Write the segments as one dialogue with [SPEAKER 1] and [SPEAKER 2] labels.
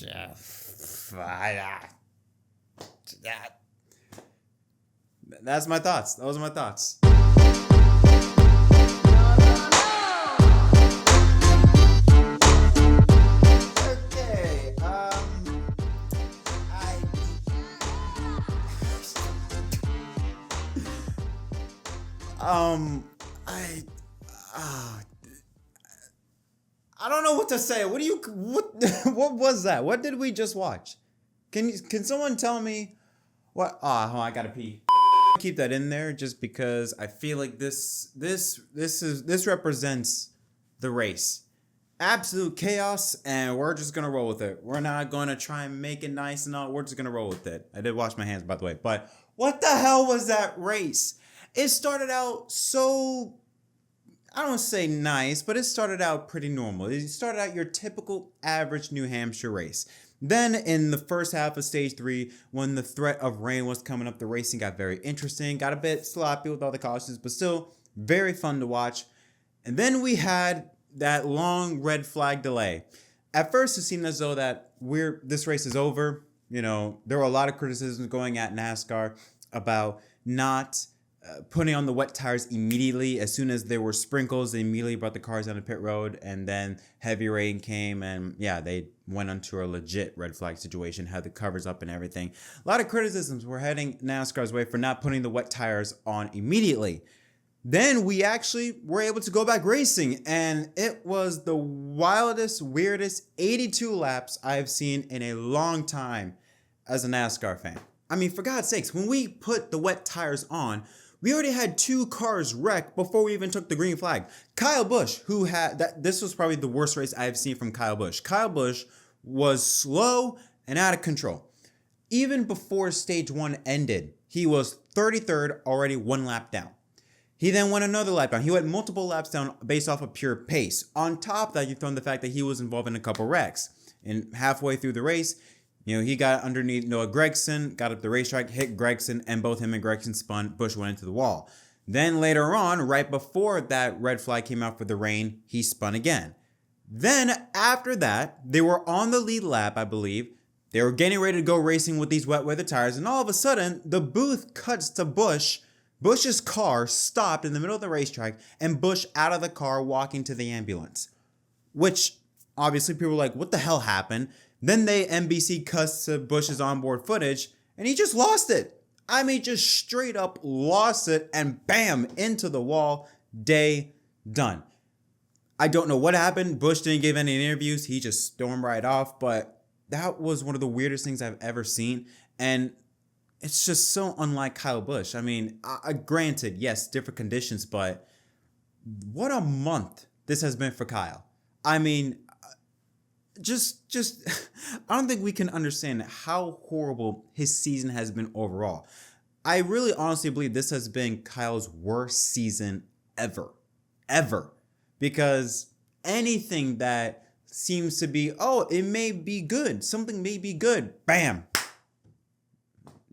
[SPEAKER 1] Yeah. That's my thoughts. Those are my thoughts. Okay. I I don't know what to say. What was that? What did we just watch? Can someone tell me what? I gotta pee. Keep that in there just because I feel like this represents the race. Absolute chaos, and we're just gonna roll with it. We're not gonna try and make it nice and all. We're just gonna roll with it. I did wash my hands, by the way. But what the hell was that race? It started out so, I don't say nice, but it started out pretty normal. It started out your typical average New Hampshire race. Then in the first half of stage 3, when the threat of rain was coming up, the racing got very interesting, got a bit sloppy with all the cautions, but still very fun to watch. And then we had that long red flag delay. At first, it seemed as though that this race is over. You know, there were a lot of criticisms going at NASCAR about not putting on the wet tires immediately. As soon as there were sprinkles, they immediately brought the cars down to pit road, and then heavy rain came, and yeah, they went into a legit red flag situation, had the covers up and everything. A lot of criticisms were heading NASCAR's way for not putting the wet tires on immediately. Then we actually were able to go back racing, and it was the wildest, weirdest 82 laps I've seen in a long time as a NASCAR fan. I mean, for God's sakes, when we put the wet tires on, we already had 2 cars wrecked before we even took the green flag. Kyle Busch, who had this was probably the worst race I've seen from Kyle Busch. Kyle Busch was slow and out of control. Even before stage 1 ended, he was 33rd, already 1 lap down. He then went another lap down. He went multiple laps down based off of pure pace. On top of that, you throw in the fact that he was involved in a couple wrecks. And halfway through the race, you know, he got underneath Noah Gragson, got up the racetrack, hit Gragson, and both him and Gragson spun. Busch went into the wall. Then later on, right before that red flag came out for the rain, he spun again. Then after that, they were on the lead lap, I believe. They were getting ready to go racing with these wet weather tires, and all of a sudden, the booth cuts to Busch. Busch's car stopped in the middle of the racetrack, and Busch out of the car walking to the ambulance. Which, obviously, people were like, what the hell happened? Then NBC cuts to Busch's onboard footage, and he just lost it. I mean, just straight up lost it, and bam, into the wall. Day done. I don't know what happened. Busch didn't give any interviews. He just stormed right off, but that was one of the weirdest things I've ever seen, and it's just so unlike Kyle Busch. I mean, granted, yes, different conditions, but what a month this has been for Kyle. I mean, just I don't think we can understand how horrible his season has been overall. I really honestly believe this has been Kyle's worst season ever. Because anything that seems to be, it may be good, something may be good, bam.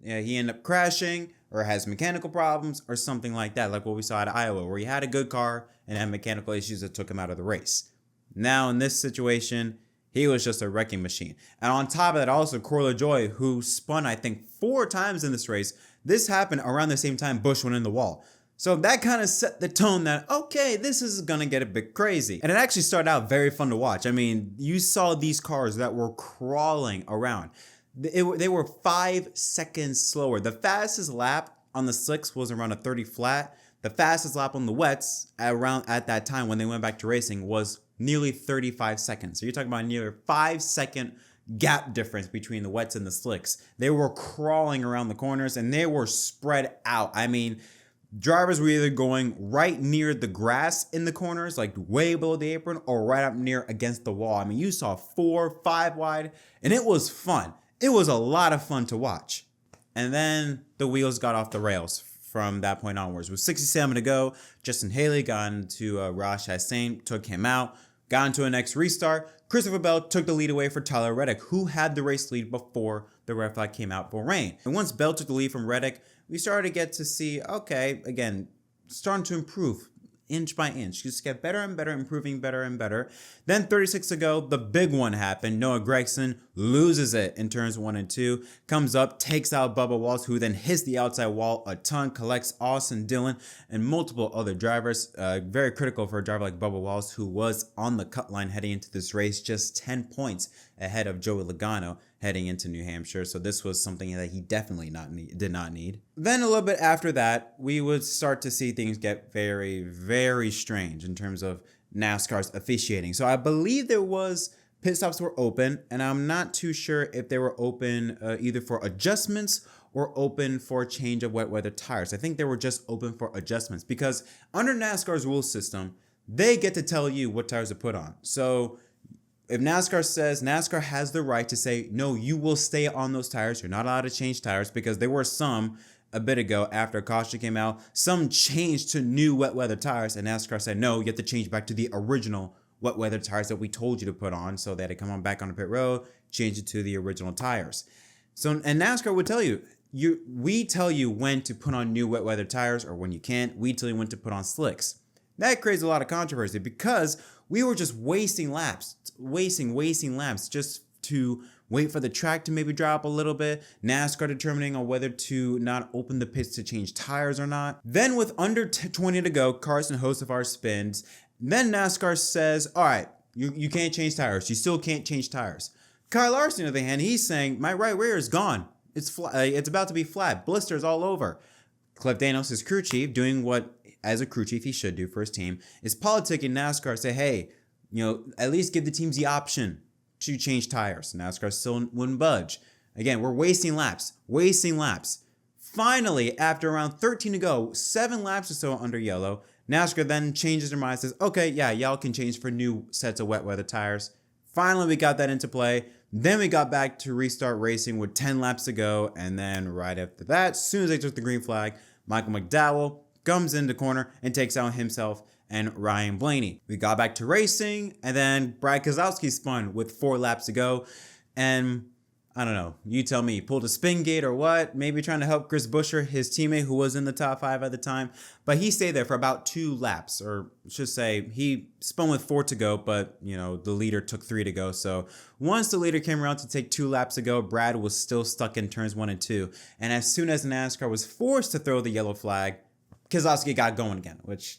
[SPEAKER 1] Yeah, he ended up crashing or has mechanical problems or something like that, like what we saw at Iowa, where he had a good car and had mechanical issues that took him out of the race. Now in this situation, he was just a wrecking machine. And on top of that, also Corey LaJoie, who spun, I think, 4 times in this race. This happened around the same time Busch went in the wall. So that kind of set the tone that, okay, this is going to get a bit crazy. And it actually started out very fun to watch. I mean, you saw these cars that were crawling around. They were 5 seconds slower. The fastest lap on the slicks was around a 30 flat. The fastest lap on the wets at that time when they went back to racing was nearly 35 seconds. So you're talking about nearly 5-second gap difference between the wets and the slicks. They were crawling around the corners and they were spread out. I mean, drivers were either going right near the grass in the corners, like way below the apron, or right up near against the wall. I mean, you saw 4, 5 wide, and it was fun. It was a lot of fun to watch. And then the wheels got off the rails from that point onwards. With 67 to go, Justin Haley got into Raj Chastain, took him out, got into a next restart. Christopher Bell took the lead away for Tyler Reddick, who had the race lead before the red flag came out for rain. And once Bell took the lead from Reddick, we started to get to see, okay, again, starting to improve. inch by inch. Just get better and better, improving better and better. Then 36 to go, the big one happened. Noah Gragson loses it in turns 1 and 2, comes up, takes out Bubba Wallace, who then hits the outside wall a ton, collects Austin Dillon and multiple other drivers. Very critical for a driver like Bubba Wallace, who was on the cut line heading into this race, just 10 points ahead of Joey Logano heading into New Hampshire. So this was something that he definitely did not need. Then a little bit after that, we would start to see things get very, very strange in terms of NASCAR's officiating. So I believe there was pit stops were open, and I'm not too sure if they were open either for adjustments or open for change of wet weather tires. I think they were just open for adjustments because under NASCAR's rule system, they get to tell you what tires to put on. So if NASCAR has the right to say, no, you will stay on those tires. You're not allowed to change tires, because there were some a bit ago after caution came out, some changed to new wet weather tires, and NASCAR said, no, you have to change back to the original wet weather tires that we told you to put on. So they had to come on back on the pit road, change it to the original tires. So, and NASCAR would tell you, we tell you when to put on new wet weather tires, or when you can't. We tell you when to put on slicks. That creates a lot of controversy because we were just wasting laps just to wait for the track to maybe drop a little bit. NASCAR determining on whether to not open the pits to change tires or not. Then with under 20 to go, Carson Hocevar spins. Then NASCAR says, all right, you can't change tires. You still can't change tires. Kyle Larson, on the other hand, he's saying, my right rear is gone. It's about to be flat. Blisters all over. Cliff Daniels, his crew chief, doing what as a crew chief he should do for his team, is politicking NASCAR, say, hey, at least give the teams the option to change tires. NASCAR still wouldn't budge. Again, we're wasting laps. Finally, after around 13 to go, 7 laps or so under yellow, NASCAR then changes their mind, says, okay, yeah, y'all can change for new sets of wet weather tires. Finally, we got that into play. Then we got back to restart racing with 10 laps to go. And then right after that, as soon as they took the green flag, Michael McDowell comes in the corner and takes out himself and Ryan Blaney. We got back to racing, and then Brad Keselowski spun with 4 laps to go. And I don't know, you tell me, pulled a spin gate or what? Maybe trying to help Chris Buescher, his teammate who was in the top 5 at the time. But he stayed there for about 2 laps, or should say he spun with 4 to go, but the leader took 3 to go. So once the leader came around to take 2 laps to go, Brad was still stuck in turns 1 and 2. And as soon as NASCAR was forced to throw the yellow flag, Keselowski got going again, which,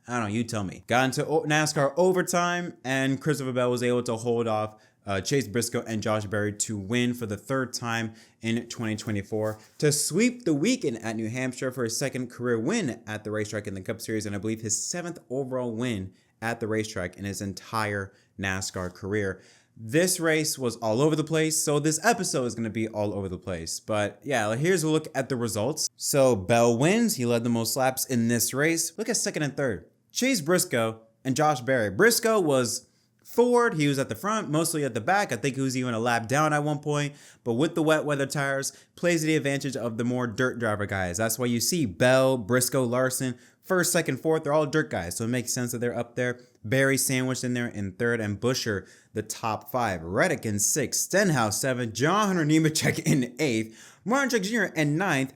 [SPEAKER 1] I don't know, you tell me. Got into NASCAR overtime, and Christopher Bell was able to hold off Chase Briscoe and Josh Berry to win for the 3rd time in 2024, to sweep the weekend at New Hampshire for his 2nd career win at the racetrack in the Cup Series, and I believe his 7th overall win at the racetrack in his entire NASCAR career. This race was all over the place, so this episode is going to be all over the place. But yeah, here's a look at the results. So Bell wins. He led the most laps in this race. Look at 2nd and 3rd. Chase Briscoe and Josh Berry. Briscoe was forward. He was at the front, mostly at the back. I think he was even a lap down at one point. But with the wet weather tires, plays to the advantage of the more dirt driver guys. That's why you see Bell, Briscoe, Larson, 1st, 2nd, 4th. They're all dirt guys, so it makes sense that they're up there. Berry sandwiched in there in 3rd, and Buescher the top 5. Reddick in 6th, Stenhouse 7th, John Hunter Nemechek in 8th, Martin Truex Jr. in 9th.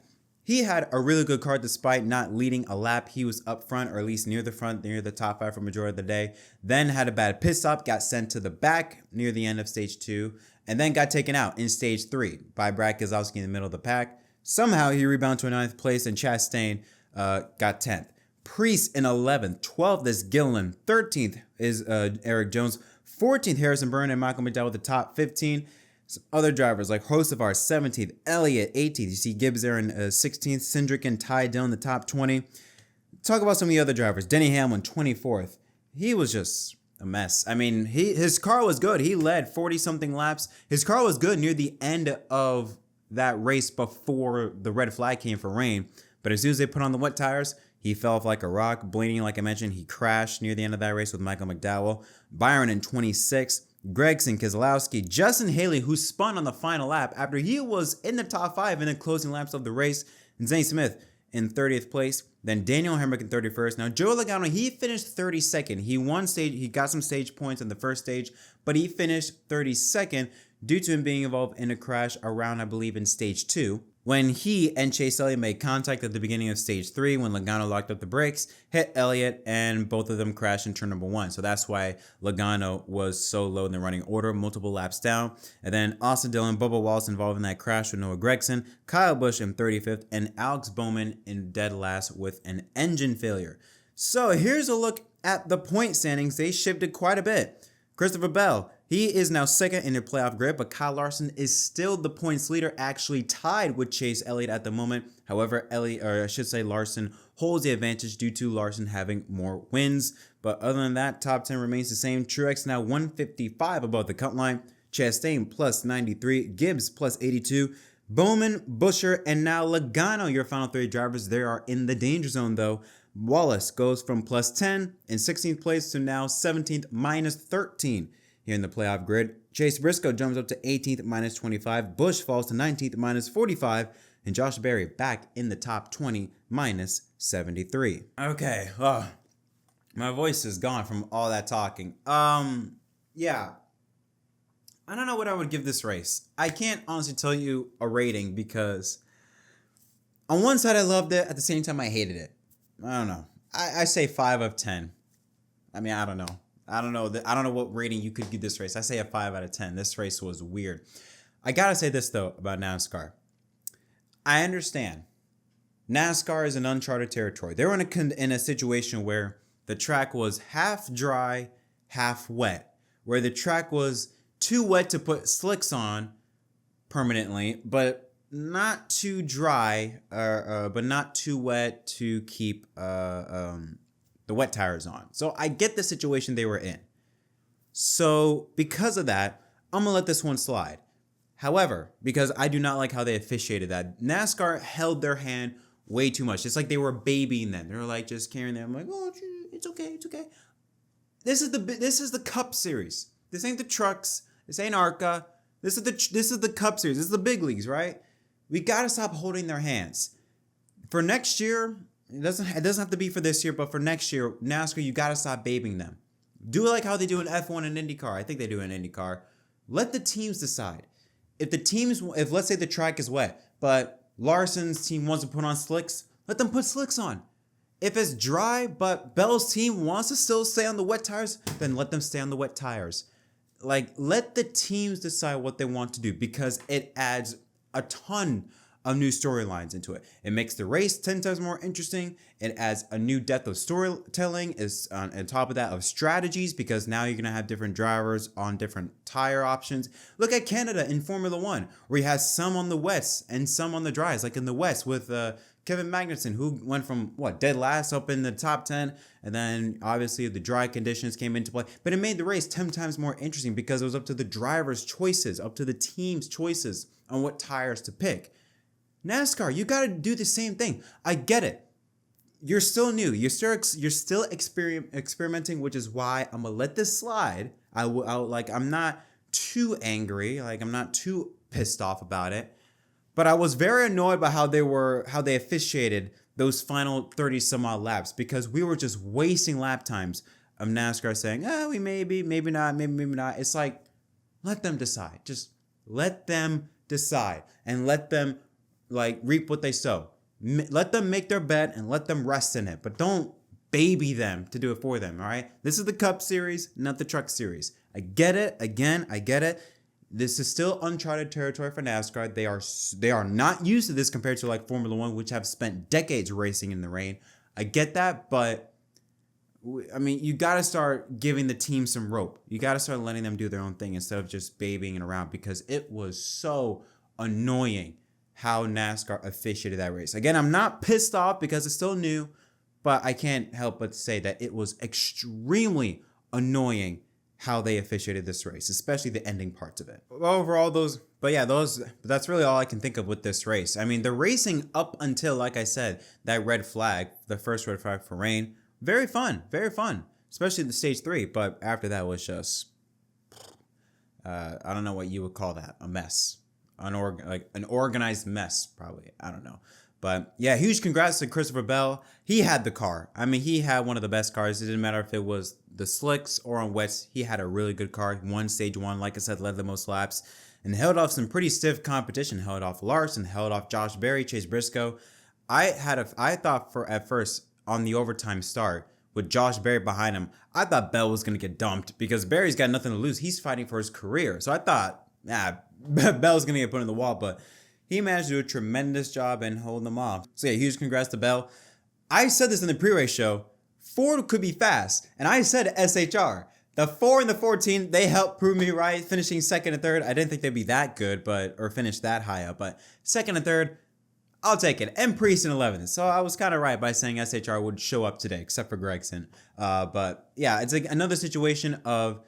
[SPEAKER 1] He had a really good car despite not leading a lap. He was up front, or at least near the front, near the top 5 for majority of the day. Then had a bad pit stop, got sent to the back near the end of stage 2, and then got taken out in stage 3 by Brad Keselowski in the middle of the pack. Somehow he rebounded to a 9th place, and Chastain got 10th. Priest in 11th, 12th is Gilliland, 13th is Eric Jones, 14th Harrison Burton and Michael McDowell with the top 15. Some other drivers like Hocevar 17th, Elliott 18th. You see Gibbs there in 16th, Cindric and Ty Dillon the top 20. Talk about some of the other drivers. Denny Hamlin 24th. He was just a mess. I mean, his car was good. He led 40 something laps. His car was good near the end of that race before the red flag came for rain. But as soon as they put on the wet tires, he fell off like a rock. Blaney, like I mentioned, he crashed near the end of that race with Michael McDowell. Byron in 26th. Gregson, Keselowski, Justin Haley, who spun on the final lap after he was in the top 5 in the closing laps of the race. And Zane Smith in 30th place. Then Daniel Hemrick in 31st. Now, Joe Logano, he finished 32nd. He got some stage points in the first stage, but he finished 32nd due to him being involved in a crash around, I believe, in stage 2. when he and Chase Elliott made contact at the beginning of stage 3 when Logano locked up the brakes, hit Elliott, and both of them crashed in turn number 1. So that's why Logano was so low in the running order, multiple laps down. And then Austin Dillon, Bubba Wallace involved in that crash with Noah Gragson, Kyle Busch in 35th, and Alex Bowman in dead last with an engine failure. So here's a look at the point standings. They shifted quite a bit. Christopher Bell, he is now second in the playoff grid, but Kyle Larson is still the points leader, actually tied with Chase Elliott at the moment. However, Larson holds the advantage due to Larson having more wins. But other than that, top 10 remains the same. Truex now 155 above the cut line. Chastain plus 93. Gibbs plus 82. Bowman, Buescher, and now Logano, your final 3 drivers. They are in the danger zone, though. Wallace goes from plus 10 in 16th place to now 17th minus 13 here in the playoff grid. Chase Briscoe jumps up to 18th minus 25. Busch falls to 19th minus 45. And Josh Berry back in the top 20 minus 73. Okay, my voice is gone from all that talking. Yeah. I don't know what I would give this race. I can't honestly tell you a rating because on one side I loved it, at the same time I hated it. I don't know. I say 5 of 10. I mean, I don't know. I don't know what rating you could give this race. I say a 5 out of 10. This race was weird. I gotta say this though about NASCAR. I understand. NASCAR is an uncharted territory. They were in a situation where the track was half dry, half wet. Where the track was too wet to put slicks on permanently, but not too dry, but not too wet to keep the wet tires on. So I get the situation they were in. So because of that, I'm gonna let this one slide. However, because I do not like how they officiated that, NASCAR held their hand way too much. It's like they were babying them. They were like just carrying them, like, oh, it's okay, it's okay. This is the Cup Series. This ain't the trucks. This ain't ARCA. This is the Cup Series. This is the big leagues, right? We gotta stop holding their hands. For next year, it doesn't have to be for this year, but for next year, NASCAR, you gotta stop babying them. Do it like how they do in F1 and IndyCar. I think they do in IndyCar. Let the teams decide. If let's say the track is wet, but Larson's team wants to put on slicks, let them put slicks on. If it's dry, but Bell's team wants to still stay on the wet tires, then let them stay on the wet tires. Like, let the teams decide what they want to do because it adds a ton of new storylines into it. It makes the race 10 times more interesting. It adds a new depth of storytelling. Is on top of that of strategies because now you're gonna have different drivers on different tire options. Look at Canada in Formula One, where you have some on the wets and some on the dries. Like in the west with Kevin Magnussen, who went from dead last up in the top 10, and then obviously the dry conditions came into play. But it made the race 10 times more interesting because it was up to the drivers' choices, up to the team's choices on what tires to pick. NASCAR, you got to do the same thing. I get it. You're still new. You're still experimenting, which is why I'm gonna let this slide. I'm not too angry. Like I'm not too pissed off about it. But I was very annoyed by how they officiated those final 30 some odd laps because we were just wasting lap times of NASCAR saying, we maybe not, maybe not. It's like, let them decide. Just let them decide and let them reap what they sow. Let them make their bet and let them rest in it. But don't baby them to do it for them, all right? This is the Cup Series, not the Truck Series. I get it. Again, I get it. This is still uncharted territory for NASCAR. They are not used to this compared to like Formula One, which have spent decades racing in the rain. I get that, but I mean, you got to start giving the team some rope. You got to start letting them do their own thing instead of just babying it around because it was so annoying how NASCAR officiated that race. Again, I'm not pissed off because it's still new, but I can't help but say that it was extremely annoying how they officiated this race, especially the ending parts of it. Overall, that's really all I can think of with this race. I mean, the racing up until, like I said, that red flag, the first red flag for rain, very fun, especially the stage 3. But after that was just, I don't know what you would call that, a mess. An organized mess, probably. I don't know. But yeah, huge congrats to Christopher Bell. He had the car. I mean, he had one of the best cars. It didn't matter if it was the slicks or on wets. He had a really good car. He won stage 1, like I said, led the most laps, and held off some pretty stiff competition. Held off Larson, held off Josh Berry, Chase Briscoe. I thought at first on the overtime start with Josh Berry behind him, I thought Bell was gonna get dumped because Berry's got nothing to lose. He's fighting for his career. So I thought, Bell's gonna get put in the wall, but he managed to do a tremendous job in holding them off. So yeah, huge congrats to Bell. I said this in the pre-race show, Ford could be fast, and I said SHR. The 4 and the 14, they helped prove me right, finishing second and third. I didn't think they'd be that good, or finish that high up, but second and third, I'll take it. And Priest in 11th. So I was kind of right by saying SHR would show up today, except for Gregson. But yeah, it's like another situation of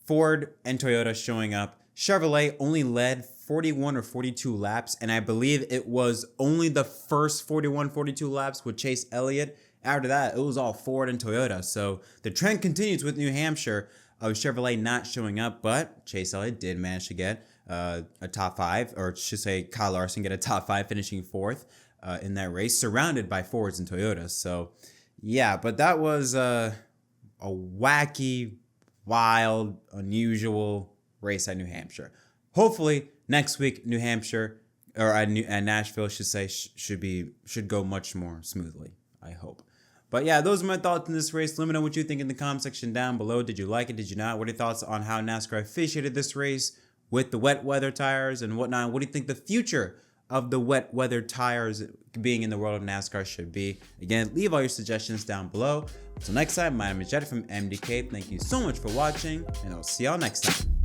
[SPEAKER 1] Ford and Toyota showing up. Chevrolet only led 41 or 42 laps, and I believe it was only the first 41, 42 laps with Chase Elliott. After that, it was all Ford and Toyota. So the trend continues with New Hampshire of Chevrolet not showing up, but Chase Elliott did manage to get a top 5, or should say Kyle Larson get a top 5, finishing 4th in that race, surrounded by Fords and Toyotas. So yeah, but that was a wacky, wild, unusual race at New Hampshire. Hopefully next week, New Hampshire or at Nashville should go much more smoothly. I hope. But yeah, those are my thoughts on this race. Let me know what you think in the comment section down below. Did you like it? Did you not? What are your thoughts on how NASCAR officiated this race with the wet weather tires and whatnot? What do you think the future of the wet weather tires being in the world of NASCAR should be? Again, leave all your suggestions down below. Until next time, my name is Jett from MDK. Thank you so much for watching, and I'll see y'all next time.